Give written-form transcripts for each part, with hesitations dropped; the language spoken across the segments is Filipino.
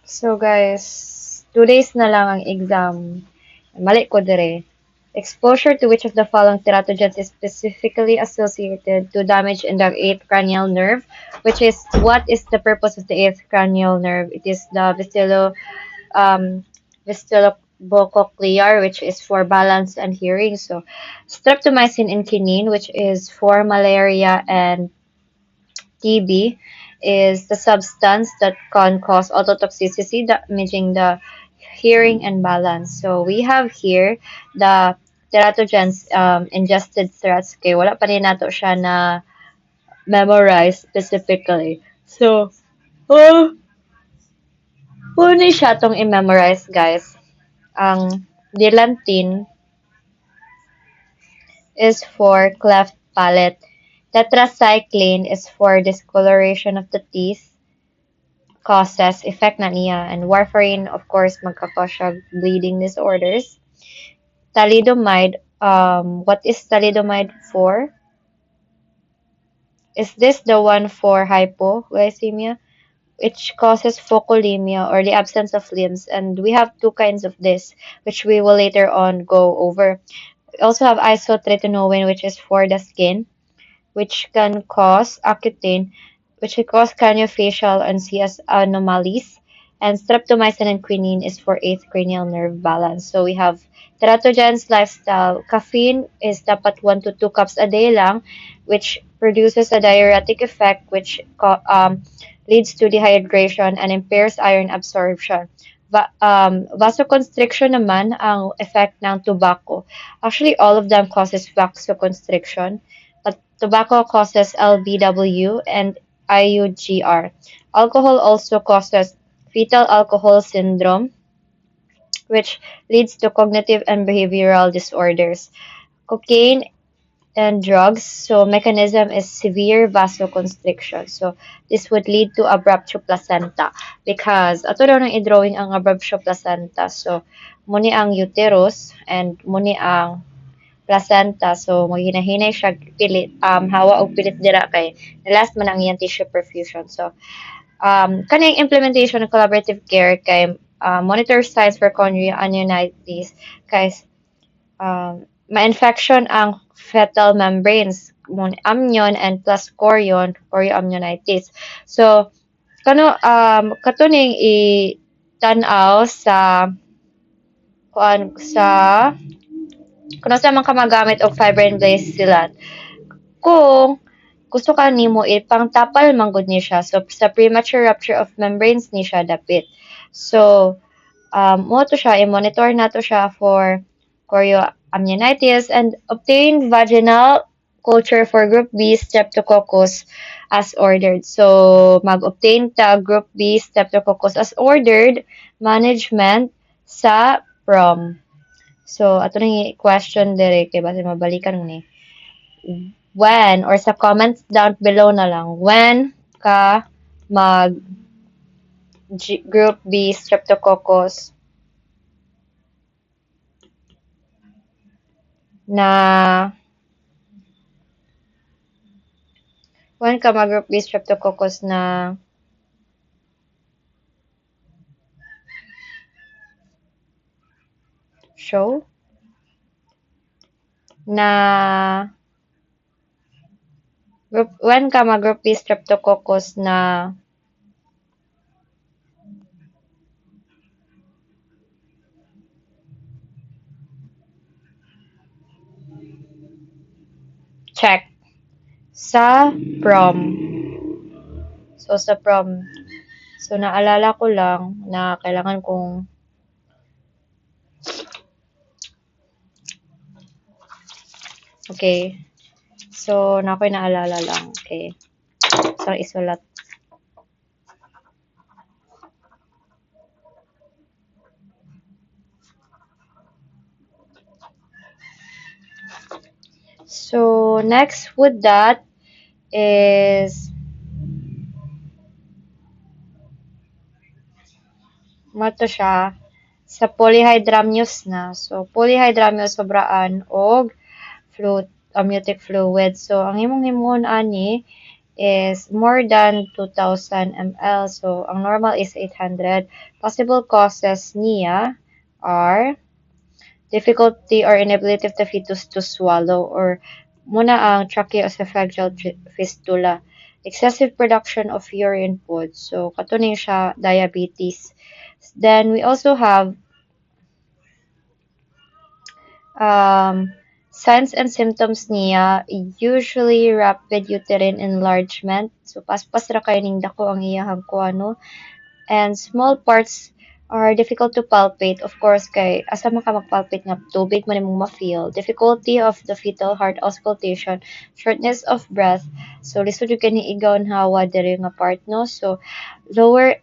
So guys, 2 days na lang ang exam. Mali ko dire. Exposure to which of the following teratogens is specifically associated to damage in the eighth cranial nerve, which is what is the purpose of the eighth cranial nerve? It is the um, vestibulocochlear, which is for balance and hearing. So, streptomycin and quinine, which is for malaria and TB, is the substance that can cause ototoxicity, damaging the hearing and balance. So, we have here the teratogens ingested threats. Okay, wala pa rin nato siya na memorize specifically. So, oh, una siya itong i-memorize, guys. Ang dilantin is for cleft palate. Tetracycline is for discoloration of the teeth. Causes effect na niya. And warfarin, of course, magkakause siya bleeding disorders. Thalidomide, what is thalidomide for? Is this the one for hypoglycemia? Which causes phocolemia or the absence of limbs. And we have two kinds of this, which we will later on go over. We also have isotretinoin, which is for the skin, which can cause Accutane, which can cause craniofacial and CS anomalies. And streptomycin and quinine is for eighth cranial nerve balance. So we have teratogens lifestyle. Caffeine is dapat 1 to 2 cups a day lang, which produces a diuretic effect, which leads to dehydration and impairs iron absorption. Vasoconstriction naman ang effect ng tobacco. Actually, all of them causes vasoconstriction. But tobacco causes LBW and IUGR. Alcohol also causes fetal alcohol syndrome, which leads to cognitive and behavioral disorders. Cocaine and drugs, so mechanism is severe vasoconstriction. So this would lead to abruptio placenta because ato daw nang i-drawing ang abruptio placenta. So muni ang uterus and muni ang placenta. So maghinahinay siya pilit hawa og pilit dira kay last man ang iyang tissue perfusion. So kaning implementation ng collaborative care kay monitor signs for coronary anionitis kay ma-infection ang fetal membranes, amnion and plus chorioamnionitis. So, katuning i-tanaw sa sa kuno sa mga kamagamit og fibrin-based silat. Kung gusto ka nimo ipangtapal manggod ni siya. So, sa premature rupture of membranes ni siya dapit. So, mo to siya, i-monitor nato siya for chorioamnionitis and obtain vaginal culture for group B streptococcus as ordered. So, mag-obtain ta group B streptococcus as ordered management sa prom. So, ato nang question dire kay base mabalikan ni. When or sa comments down below na lang, when ka mag group B streptococcus na when ka mag-group B streptococcus na show na when ka mag-group B streptococcus na check sa prom. So, sa prom. So, naalala ko lang na kailangan kong okay. So, na ako'y naalala lang. Okay. So, isulat. So, next with that is mato siya sa polyhydramnios na. So, polyhydramnios sobraan og amniotic fluid. So, ang imong himuon ani is more than 2,000 ml. So, ang normal is 800. Possible causes niya are difficulty or inability of the fetus to swallow or muna ang tracheoesophageal fistula. Excessive production of urine food. So, katuning siya diabetes. Then, we also have um, signs and symptoms niya, usually rapid uterine enlargement. So, paspas ra kayo ning dako ang iyahang kuano. And small parts are difficult to palpate. Of course, kay asa man ka magpalpate nga tubig man imong ma-feel. Difficulty of the fetal heart auscultation, shortness of breath. So, lisod yung kani igaw hawa diri nga part, no? So, lower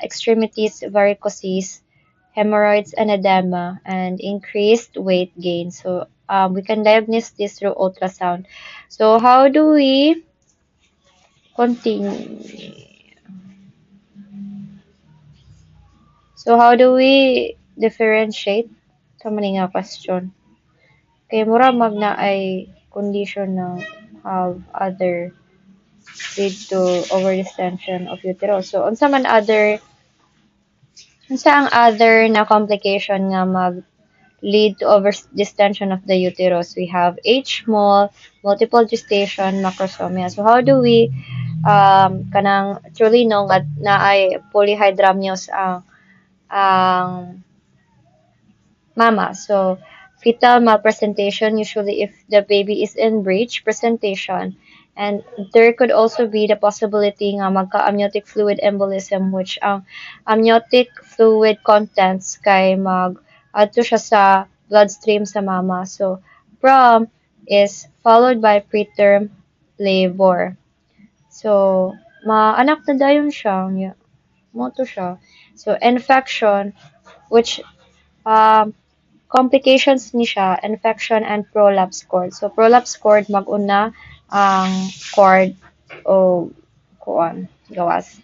extremities varicoses, hemorrhoids and edema, and increased weight gain. So, we can diagnose this through ultrasound. So, how do we continue? So, how do we differentiate? Sa mani nga question. Kay mura magna ay condition na have other lead to overdistension of uterus. So, unsa ang other na complication nga mag lead to overdistension of the uterus? We have H. small, multiple gestation, macrosomia. So, how do we kanang truly know nga na ay polyhydramnios ang mama? So, fetal malpresentation, usually if the baby is in breech presentation. And there could also be the possibility nga magka-amniotic fluid embolism, which ang amniotic fluid contents kay adto siya sa bloodstream sa mama. So, prom is followed by preterm labor. So, maanak na dayon siya. Mo to siya. So, infection, which um, complications ni siya, infection and prolapse cord. So, prolapse cord, mag-una ang cord o kuan, gawas.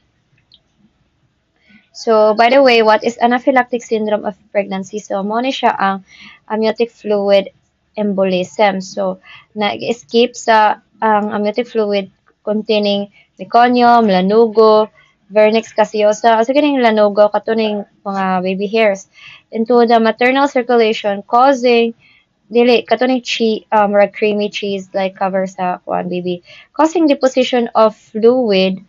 So, by the way, what is anaphylactic syndrome of pregnancy? So, mo ni siya ang amniotic fluid embolism. So, nag-escape sa ang amniotic fluid containing meconium, lanugo, vernix caseosa, so kining lanugo katuning mga baby hairs into the maternal circulation, causing dili katuning creamy cheese like cover sa kuan baby, causing deposition of fluid.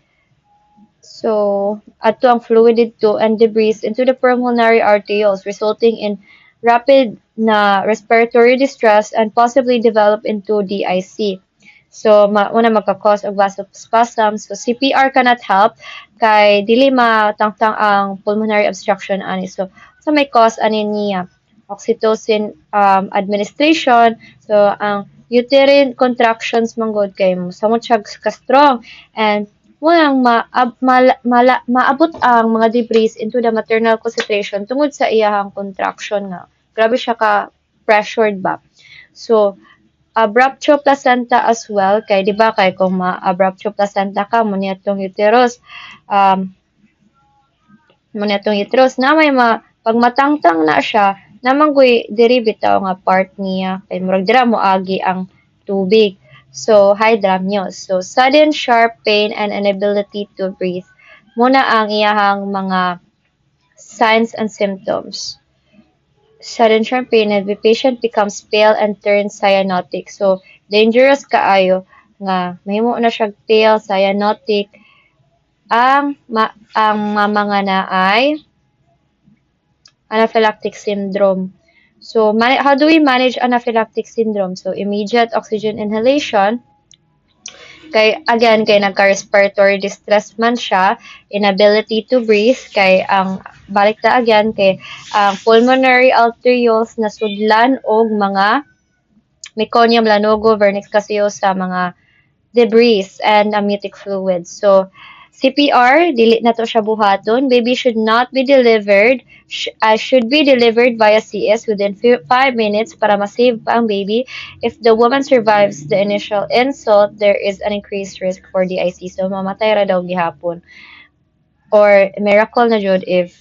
So, adto ang fluid dito and debris into the pulmonary arterioles, resulting in rapid na respiratory distress and possibly develop into DIC. So, una magka-cause of vasospasm. So, CPR cannot help kay dili matangtang ang pulmonary obstruction ani. So, may cause ani niya oxytocin administration. So, ang uterine contractions manggod kay samot siya ka-strong and walang maabot ang mga debris into the maternal concentration tungod sa iyahang contraction nga. Grabe siya ka pressured ba. So, abruptio placenta as well kay di ba kay kung ma-abruptio placenta ka mo nitong uterus na may pag matangtang na siya namang diri bitaw nga part niya kay murag dira mo agi ang tubig. So, hydramnios. So, sudden sharp pain and inability to breathe. Muna ang iyahang mga signs and symptoms. Sudden sharp pain and the patient becomes pale and turns cyanotic. So, dangerous kaayo nga mahimo na siya pale, cyanotic. Ang mama nga na ay anaphylactic syndrome. So, how do we manage anaphylactic syndrome? So, immediate oxygen inhalation. Kay, again, kay nagka-respiratory distress man siya, inability to breathe, kay ang balik ta again, kay ang pulmonary arterioles na sudlan og mga meconium, lanugo, vernix caseosa, mga debris and amniotic fluids. So, CPR, dili na to siya buhaton. Baby should not be delivered, should be delivered via CS within 5 minutes para ma-save pa ang baby. If the woman survives the initial insult, there is an increased risk for DIC. So, mamatay ra daw gihapon. Or, miracle na jud if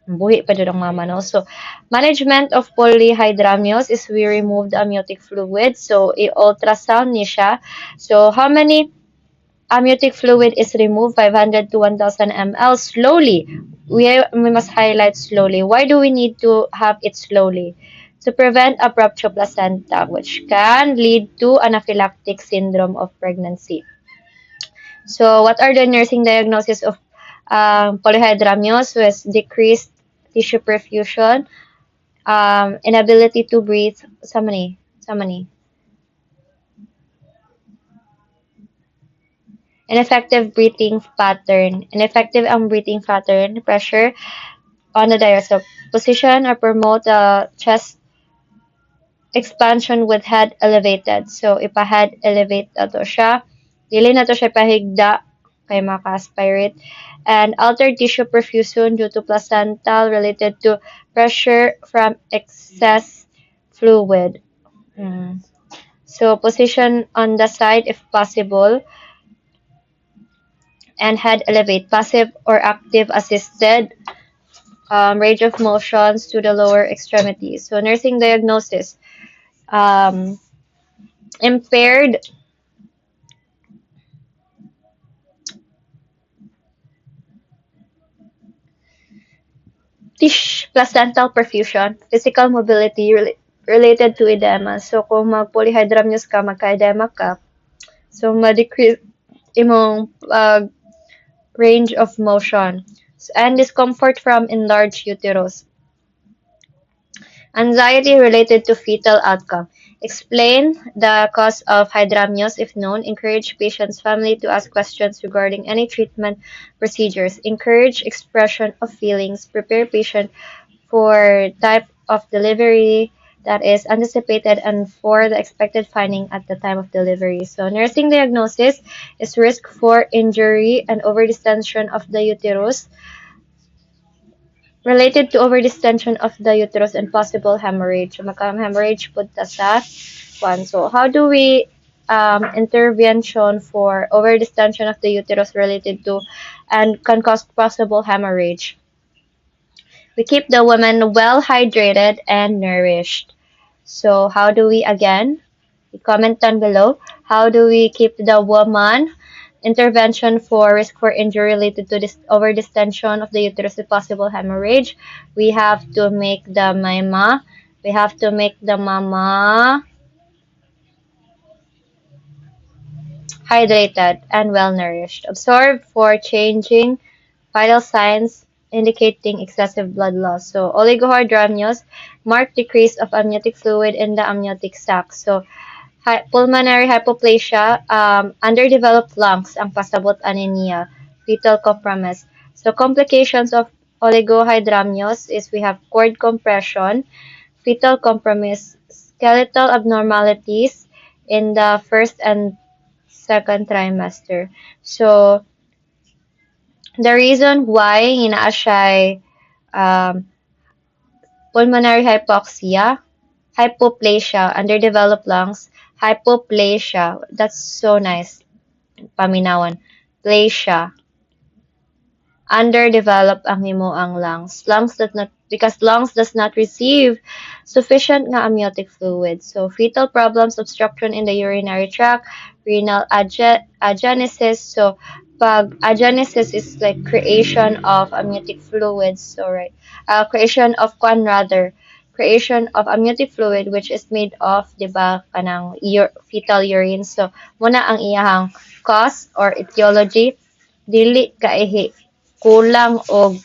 buhi pa jud ang mama, no? So, management of polyhydramnios is we remove the amniotic fluid. So, i-ultrasound ni siya. So, how many amniotic fluid is removed 500 to 1000 ml slowly. We must highlight slowly. Why do we need to have it slowly? To prevent a rupture placenta, which can lead to anaphylactic syndrome of pregnancy. So, what are the nursing diagnosis of polyhydramnios? Decreased tissue perfusion, inability to breathe, sa mani, ineffective breathing pattern, ineffective ang breathing pattern, pressure on the diaphragm, position or promote chest expansion with head elevated. So, ipa-head elevate na to siya. Dili na to siya pahigda kay maka-aspirate. And altered tissue perfusion due to placental related to pressure from excess fluid. Mm. So, position on the side if possible and head elevate, passive or active assisted range of motions to the lower extremities. So, nursing diagnosis. Um, impaired placental perfusion, physical mobility related to edema. So, kung mag-polyhydramnios ka, magka-edema ka, so, ma-decrease imong range of motion. And discomfort from enlarged uterus. Anxiety related to fetal outcome. Explain the cause of hydramnios if known. Encourage patient's family to ask questions regarding any treatment procedures. Encourage expression of feelings. Prepare patient for type of delivery that is anticipated and for the expected finding at the time of delivery. So nursing diagnosis is risk for injury and overdistension of the uterus related to overdistension of the uterus and possible hemorrhage. Hemorrhage punta sa one. So how do we intervention for overdistension of the uterus related to and can cause possible hemorrhage? We keep the woman well hydrated and nourished. So how do we again? Comment down below. How do we keep the woman intervention for risk for injury related to this overdistension of the uterus with possible hemorrhage? We have to make the mama hydrated and well nourished. Observe for changing vital signs indicating excessive blood loss. So, oligohydramnios, marked decrease of amniotic fluid in the amniotic sac. So, pulmonary hypoplasia, underdeveloped lungs ang pasabot ani niya, fetal compromise. So, complications of oligohydramnios is we have cord compression, fetal compromise, skeletal abnormalities in the first and second trimester. So, the reason why hinaa siya pulmonary hypoxia, hypoplasia, underdeveloped lungs, hypoplasia, that's so nice, paminawan, plasia, underdeveloped ang himuang lungs. Because lungs does not receive sufficient nga amniotic fluid. So, fetal problems, obstruction in the urinary tract, renal agenesis. So, pag agenesis is like creation of amniotic fluids. So, right, creation of creation of amniotic fluid which is made of, di ba, kanang fetal urine. So, muna ang iyahang cause or etiology, dili kaihi kulang og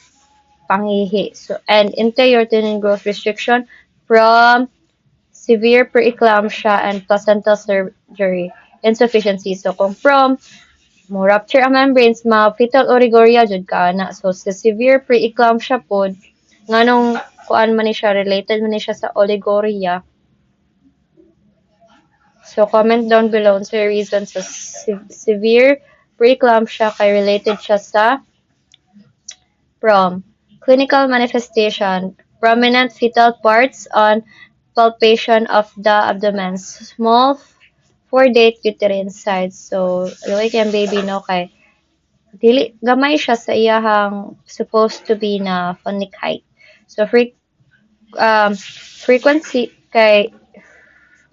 pangihi. So, and intrauterine growth restriction from severe preeclampsia and placental surgery insufficiency. So, kung from mo rupture ang membranes, fetal origuria jud ka na. So, sa severe preeclampsia pod, nganong kuan man ni siya, related man ni siya sa oliguria. So, comment down below sa reasons sa severe preeclampsia kay related siya sa from clinical manifestation, prominent fetal parts on palpation of the abdomen, small four-date uterine size. So, like yung baby no kay dili gamay siya sa iyahang supposed to be na phonic height. So, frequency kay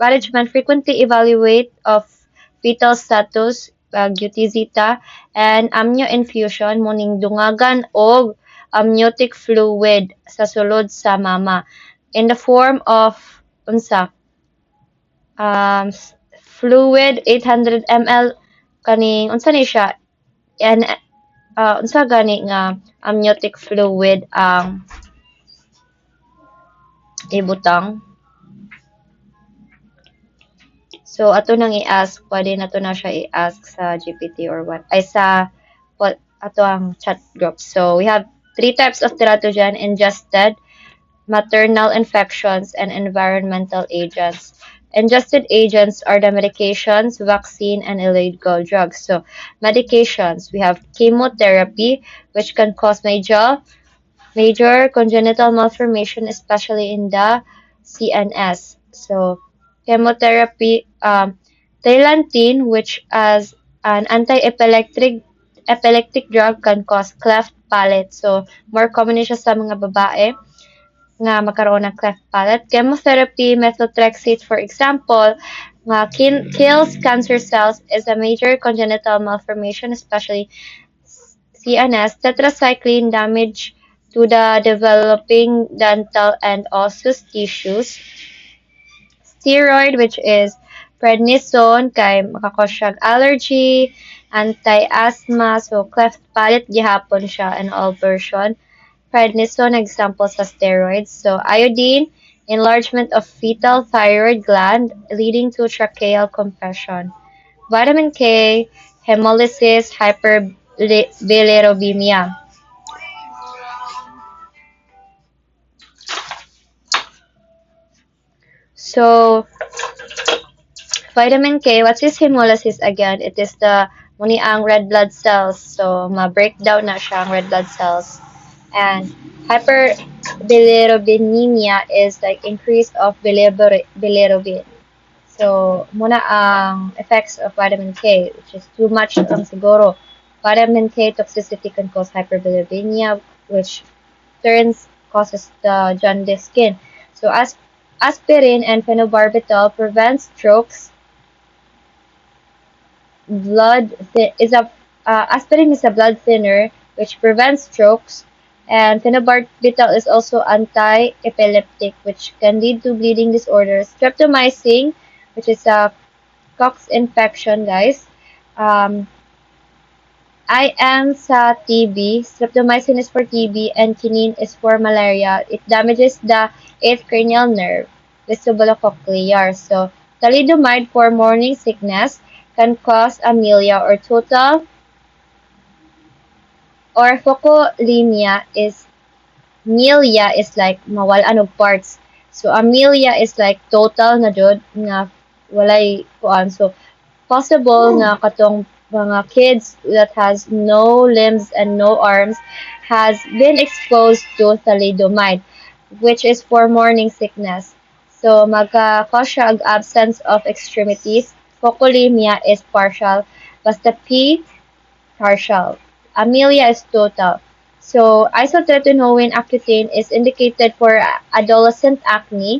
management frequently evaluate of fetal status Gutizita, and amnio infusion muning dungagan og amniotic fluid sa sulod sa mama in the form of unsa um, fluid 800 ml kaning unsa ni siya and unsa gani nga amniotic fluid ang ibutang. So ato nang i-ask, pwede na to na siya i-ask sa GPT or what ay sa what ato ang chat group. So we have three types of teratogen: ingested, maternal infections, and environmental agents. Ingested agents are the medications, vaccine, and illegal drugs. So medications, we have chemotherapy, which can cause major congenital malformation, especially in the CNS. So, chemotherapy, Tylantin, which as an epileptic drug can cause cleft palate. So, more common siya sa mga babae nga magkaroon ng cleft palate. Chemotherapy, methotrexate, for example, nga kills cancer cells, is a major congenital malformation, especially CNS. Tetracycline damage to the developing dental and osseous tissues. Steroid, which is prednisone, kay makakos allergy, anti-asthma, so cleft palate gihapon siya in all version. Prednisone, example sa steroids. So iodine, enlargement of fetal thyroid gland leading to tracheal compression. Vitamin K, hemolysis, hyperbilirubemia. So, vitamin K, what is hemolysis again? It is the muni ang red blood cells. So, ma-breakdown na siya ang red blood cells. And hyperbilirubinemia is like increase of bilirubin. So, muna ang effects of vitamin K, which is too much ang siguro. Vitamin K toxicity can cause hyperbilirubinemia, which causes the jaundice skin. So, aspirin and phenobarbital prevent strokes. Aspirin is a blood thinner which prevents strokes, and phenobarbital is also anti-epileptic, which can lead to bleeding disorders. Streptomycin, which is a Cox infection, guys. IM sa TB. Streptomycin is for TB and quinine is for malaria. It damages the 8th cranial nerve, vestibulocochlear. So, thalidomide for morning sickness can cause amelia or total or focolemia is melia is like mawalan og parts. So, amelia is like total na jud nga walay kuan. So, possible nga katong mga kids that has no limbs and no arms has been exposed to thalidomide, which is for morning sickness. So, magka-cause siya og absence of extremities. Focolemia is partial. Basta P, partial. Amelia is total. So, isotretinoin Accutane is indicated for adolescent acne,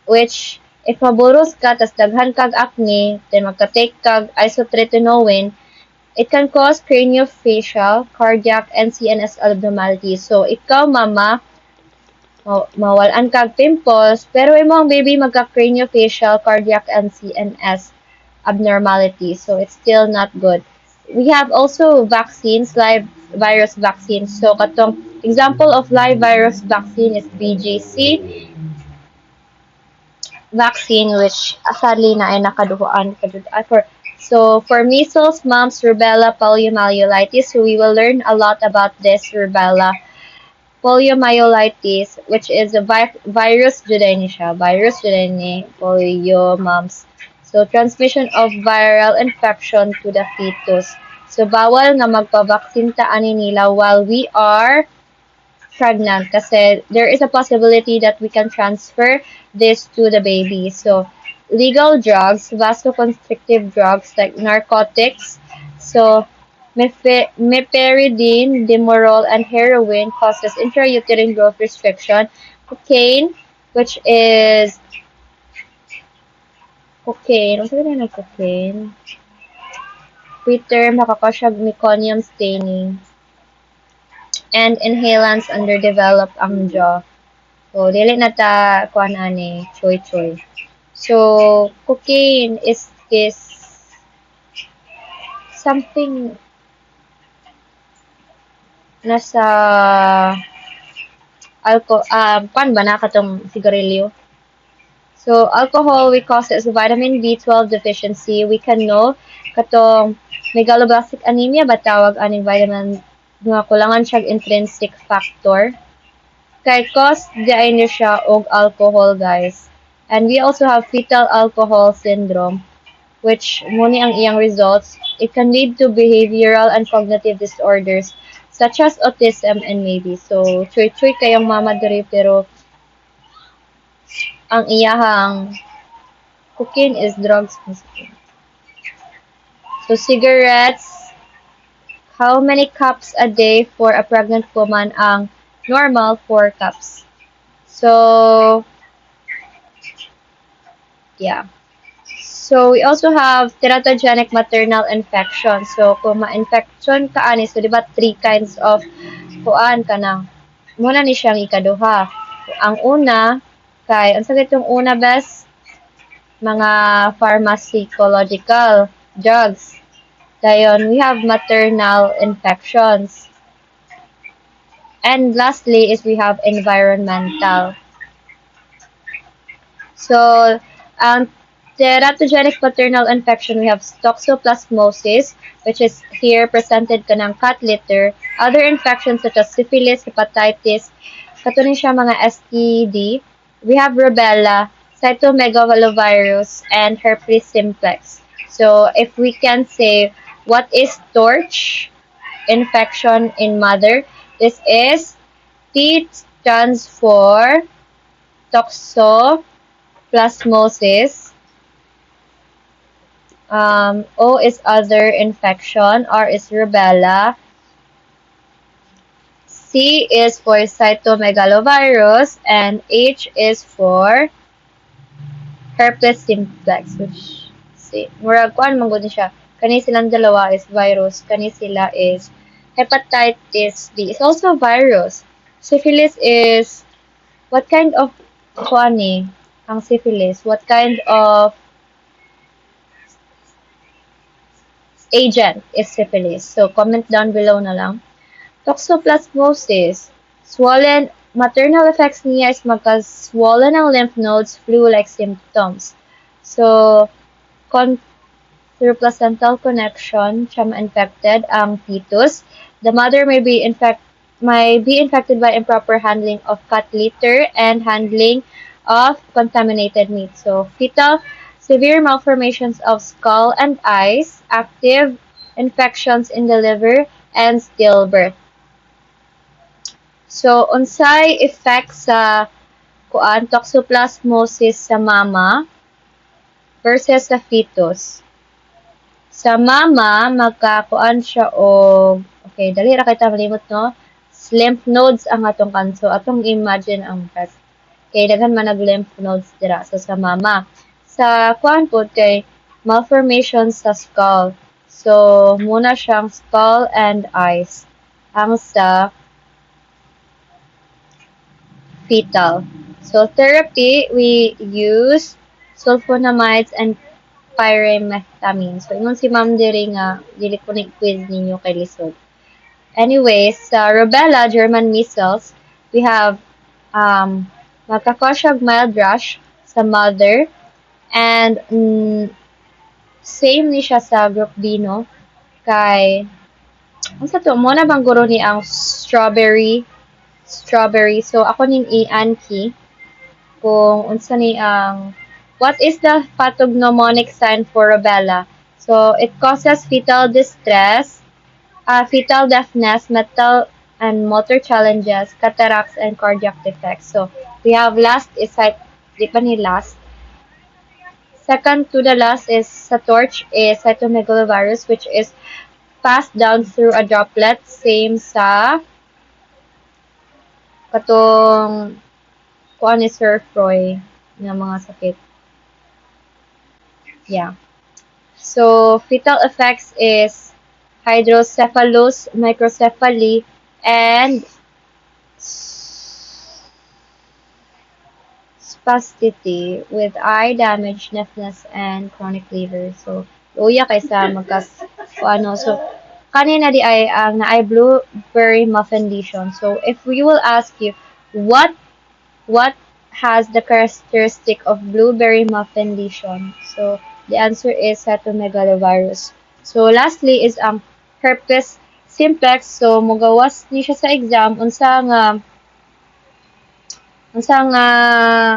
which if maburos ka, tas daghan kag acne, then magka-take kag isotretinoin, it can cause craniofacial, cardiac, and CNS abnormalities. So, ikaw, mama, mawalan kag pimples, pero imo ang baby magka-craniofacial, cardiac, and CNS abnormalities. So, it's still not good. We have also vaccines, live virus vaccines. So, katong example of live virus vaccine is BGC vaccine, which sadly na ay nakaduhuan for measles, mumps, rubella, poliomyelitis. So we will learn a lot about this rubella, poliomyelitis, which is a virus judaini siya. Virus judaini, polio, mumps. So transmission of viral infection to the fetus. So bawal nga magpa-vaccine ta ani nila while we are pregnant kasi there is a possibility that we can transfer this to the baby. So, legal drugs, vasoconstrictive drugs like narcotics, so meperidine, Demerol, and heroin causes intrauterine growth restriction. Cocaine, which is cocaine. What's the name of cocaine? preterm makakasya meconium staining, and inhalants underdeveloped ang jaw. So, dili na ta kuan ani choy-choy. So, cocaine is something nasa kuan ba na katong sigarilyo. So, alcohol we causes vitamin B12 deficiency. We can know katong megaloblastic anemia ba tawag aning vitamin nga kulangan siya intrinsic factor. Kay cause diay niya siya og alcohol, guys. And we also have fetal alcohol syndrome, which muni ang iyang results. It can lead to behavioral and cognitive disorders such as autism and maybe. So, choy-choy kayong mama diri pero ang iyahang cocaine is drugs. So, cigarettes, how many cups a day for a pregnant woman? Ang normal, 4 cups. So, yeah. So, we also have teratogenic maternal infection. So, kung ma-infection ka ani, so, di ba, 3 kinds of kuan ka na. Muna ni siyang ikaduha. Ang una, kay, ang sakit yung una, best, mga pharmacological drugs. Dayon, we have maternal infections. And lastly is we have environmental. So, ang teratogenic maternal infection, we have toxoplasmosis, which is here presented kanang cat litter. Other infections such as syphilis, hepatitis, katunin siya mga STD. We have rubella, cytomegalovirus, and herpes simplex. So, if we can say, what is torch infection in mother? This is T stands for toxoplasmosis. O is other infection. R is rubella. C is for cytomegalovirus. And H is for herpes simplex. Which, see, murag kuan man gud siya. Kani silang dalawa is virus. Kani sila is hepatitis B. It's also virus. Syphilis is, what kind of kuan ni? Ang syphilis. What kind of agent is syphilis? So, comment down below na lang. Toxoplasmosis. Swollen, maternal effects niya is magka-swollen ang lymph nodes, flu-like symptoms. So, through placental connection, siya ma-infected ang fetus. The mother may be infected by improper handling of cat litter and handling of contaminated meat. So, fetal severe malformations of skull and eyes, active infections in the liver, and stillbirth. So, unsay effect sa toxoplasmosis sa mama versus sa fetus. Sa mama, magkakuan siya o, okay, dali ra kita malimot, no? Lymph nodes ang atong kanso. Atong imagine ang test. Okay, daghan man nag-lymph nodes dira. So, sa mama. Sa kuan po, kay malformation sa skull. So, muna siyang skull and eyes. Ang sa fetal. So, therapy, we use sulfonamides and pyrimethamine. So, ingon si ma'am diri nga, dili ko quiz ninyo kay lisod. Anyways, sa rubella, German measles, we have magkakosya mild rash sa mother, and same ni siya sa group B, no? Kay, ang sa to, mo na bang guro ni ang strawberry. So, ako ning i-Anki, kung unsa ni ang what is the pathognomonic sign for rubella? So, it causes fetal distress, fetal deafness, mental and motor challenges, cataracts, and cardiac defects. So, we have last is di pa ni last. Second to the last is sa torch is cytomegalovirus, which is passed down through a droplet. Same sa katong kuan ni Sir Froy nga mga sakit. Yeah. So fetal effects is hydrocephalus, microcephaly, and spasticity with eye damage, deafness, and chronic fever. So, luya kaysa ano. So, kanina di ay ang na ay blueberry muffin lesion. So, if we will ask you, what what has the characteristic of blueberry muffin lesion? So, the answer is cytomegalovirus. So, lastly is ang herpes simplex. So, mugawas ni siya sa exam unsa nga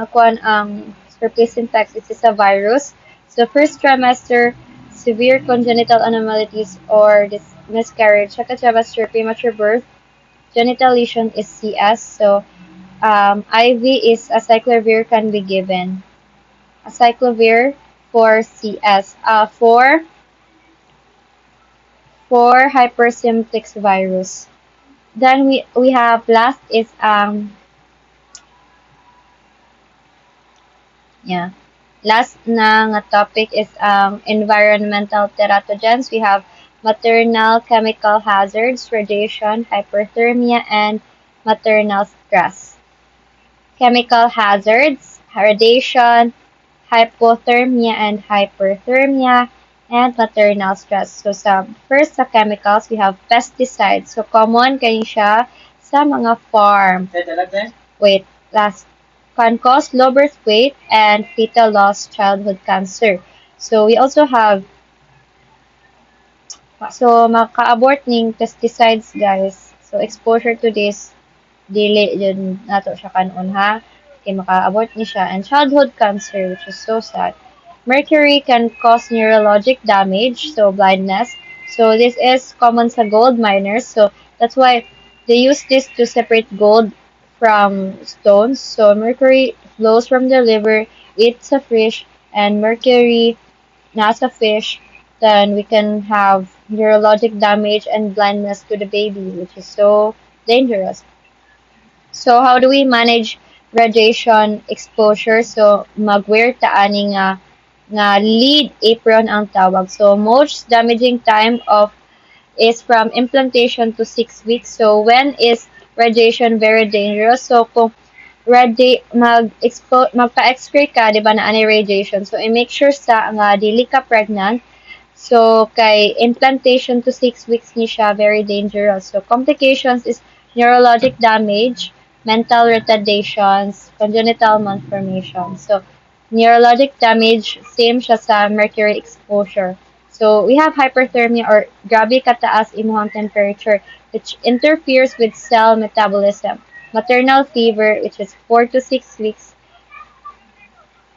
kuan ang herpes simplex, it is a virus. So first trimester, severe congenital anomalies or this miscarriage. Second trimester, premature birth. Genital lesion is CS. So IV is acyclovir can be given. Acyclovir for CS. For hypersymplex virus. Then we have last is yeah. Last na nga topic is environmental teratogens. We have maternal chemical hazards, radiation, hyperthermia, and maternal stress. Chemical hazards, radiation, hypothermia and hyperthermia, and maternal stress. So first sa chemicals, we have pesticides. So common kayo siya sa mga farm. Wait, last can cause low birth weight and fetal loss childhood cancer. So we also have maka-abort ning pesticides guys. So exposure to this dili yun nato siya kanon ha. Kay maka-abort ni siya and childhood cancer which is so sad. Mercury can cause neurologic damage, so blindness. So this is common sa gold miners. So that's why they use this to separate gold from stones. So mercury flows from the liver, eats a fish, and mercury nasa fish, then we can have neurologic damage and blindness to the baby, which is so dangerous. So how do we manage radiation exposure? So mag-wear ta ani nga lead apron ang tawag. So most damaging time of is from implantation to 6 weeks. So when is radiation very dangerous? So kung magpa-x-ray ka, di ba, na ani radiation. So i-make sure sa nga dili ka pregnant. So kay implantation to 6 weeks ni siya very dangerous. So complications is neurologic damage, mental retardations, congenital malformation. So neurologic damage, same siya sa mercury exposure. So we have hyperthermia or grabe kataas imuhang temperature which interferes with cell metabolism. Maternal fever, which is 4 to 6 weeks,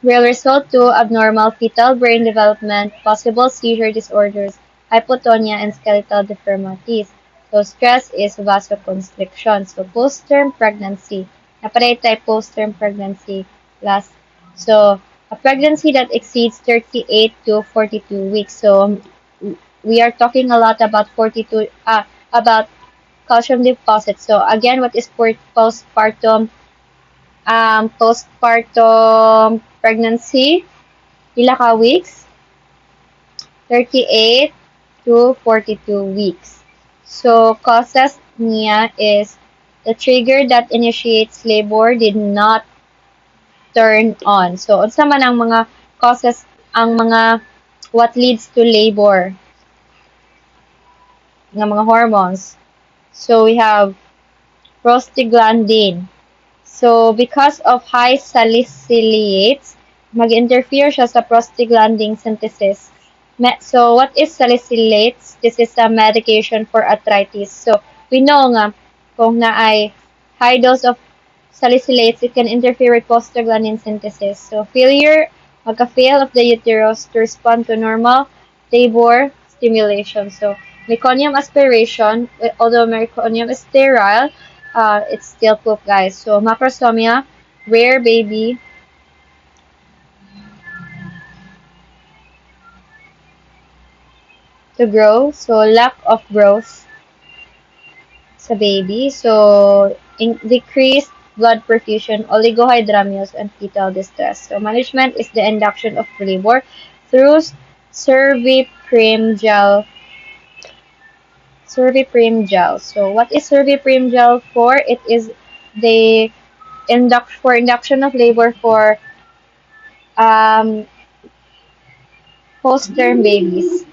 will result to abnormal fetal brain development, possible seizure disorders, hypotonia, and skeletal deformities. So stress is vasoconstriction. So post-term pregnancy. Napaday tayo post-term pregnancy last. So a pregnancy that exceeds 38 to 42 weeks. So we are talking a lot about about calcium deposits. So again, what is postpartum pregnancy? Pila ka weeks? 38 to 42 weeks. So causes niya is the trigger that initiates labor did not turn on. So unsa man ang mga causes, ang mga what leads to labor ng mga hormones. So we have prostaglandin. So because of high salicylates, mag-interfere siya sa prostaglandin synthesis. So what is salicylates? This is a medication for arthritis. So we know nga kung naay high dose of salicylates, it can interfere with prostaglandin synthesis. So magka-fail of the uterus to respond to normal labor stimulation. So meconium aspiration, although meconium is sterile, it's still poop, guys. So macrosomia, rare baby to grow. So lack of growth sa baby. So decreased blood perfusion, oligohydramnios, and fetal distress. So management is the induction of labor through Cerviprim gel. Cerviprim gel. So what is Cerviprim gel for? It is the induction of labor for um, post-term babies.